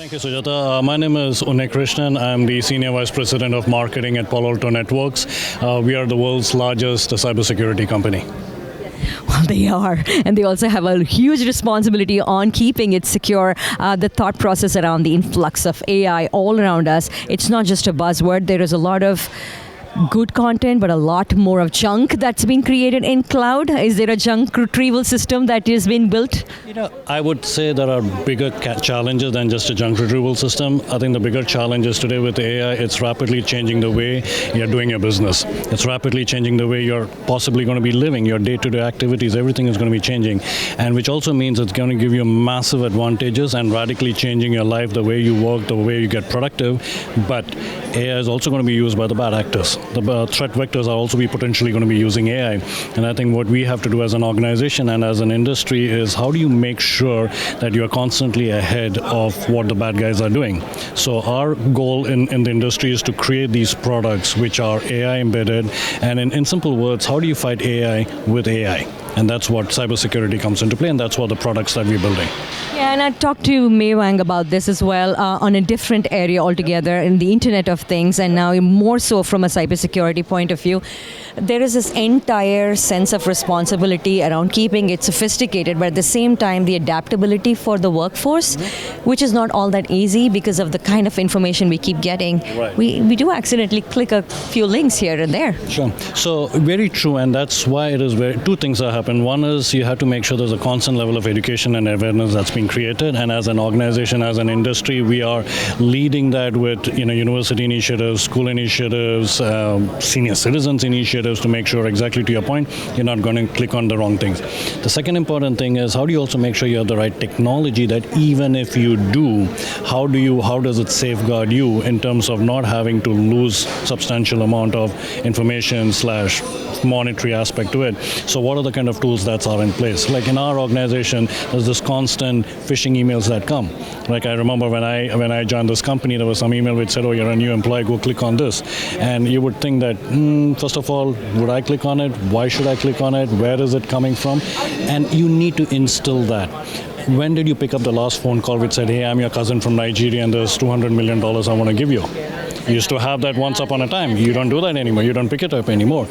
Thank you, Sujata. My name is Unnikrishnan. I'm the Senior Vice President of Marketing at Palo Alto Networks. We are the world's largest cybersecurity company. Well, they are. And they also have a huge responsibility on keeping it secure. The thought process around the influx of AI all around us, it's not just a buzzword. There is a lot of good content, but a lot more of junk that's been created in cloud. Is there a junk retrieval system that is being built? I would say there are bigger challenges than just a junk retrieval system. I think the bigger challenge is today with AI, it's rapidly changing the way you're doing your business. It's rapidly changing the way you're possibly going to be living, your day-to-day activities, everything is going to be changing. And which also means it's going to give you massive advantages and radically changing your life, the way you work, the way you get productive. But AI is also going to be used by the bad actors. The threat vectors are also potentially going to be using AI. And I think what we have to do as an organization and as an industry is how do you make sure that you're constantly ahead of what the bad guys are doing. So our goal in the industry is to create these products which are AI embedded. And in simple words, how do you fight AI with AI? And that's what cybersecurity comes into play, and that's what the products that we're building. Yeah, and I talked to Mei Wang about this as well on a different area altogether in the Internet of Things, and now more so from a cybersecurity point of view. There is this entire sense of responsibility around keeping it sophisticated, but at the same time, the adaptability for the workforce, which is not all that easy because of the kind of information we keep getting. Right. We do accidentally click a few links here and there. Sure. So very true, and that's why it is two things are happening. One is you have to make sure there's a constant level of education and awareness that's being created, and as an organization, as an industry, we are leading that with university initiatives, school initiatives, senior citizens initiatives to make sure, exactly to your point, you're not going to click on the wrong things. The second important thing is how do you also make sure you have the right technology that even if you do, how does it safeguard you in terms of not having to lose substantial amount of information / monetary aspect to it. So what are the kind of tools that are in place? Like in our organization, there's this constant phishing emails that come. Like I remember when I joined this company, there was some email which said, oh, you're a new employee, go click on this. And you would think that, first of all, would I click on it? Why should I click on it? Where is it coming from? And you need to instill that. When did you pick up the last phone call which said, hey, I'm your cousin from Nigeria and there's $200 million I want to give you? You used to have that once upon a time. You don't do that anymore. You don't pick it up anymore.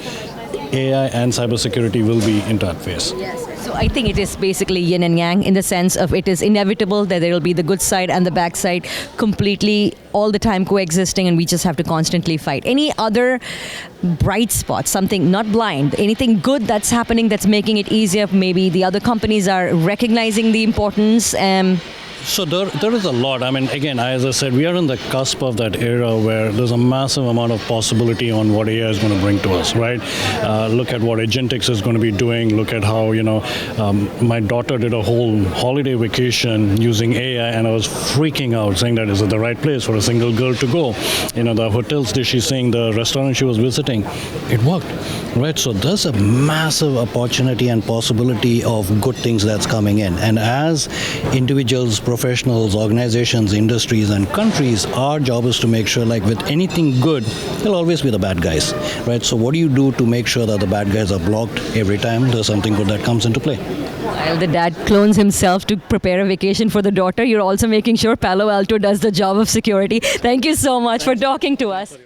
AI and cybersecurity will be in that phase. Yes. So I think it is basically yin and yang in the sense of it is inevitable that there will be the good side and the bad side completely all the time coexisting, and we just have to constantly fight. Any other bright spots, something not blind, anything good that's happening that's making it easier? Maybe the other companies are recognizing the importance. So there is a lot. I mean, again, as I said, we are in the cusp of that era where there's a massive amount of possibility on what AI is going to bring to us, right? Look at what Agentics is going to be doing. Look at how, my daughter did a whole holiday vacation using AI, and I was freaking out, saying that is it the right place for a single girl to go? The hotels that she's saying, the restaurant she was visiting, it worked, right? So there's a massive opportunity and possibility of good things that's coming in. And as individuals, professionals, organizations, industries, and countries, our job is to make sure, like with anything good, there'll always be the bad guys, right? So what do you do to make sure that the bad guys are blocked every time there's something good that comes into play? While the dad clones himself to prepare a vacation for the daughter, you're also making sure Palo Alto does the job of security. Thank you so much for talking to us.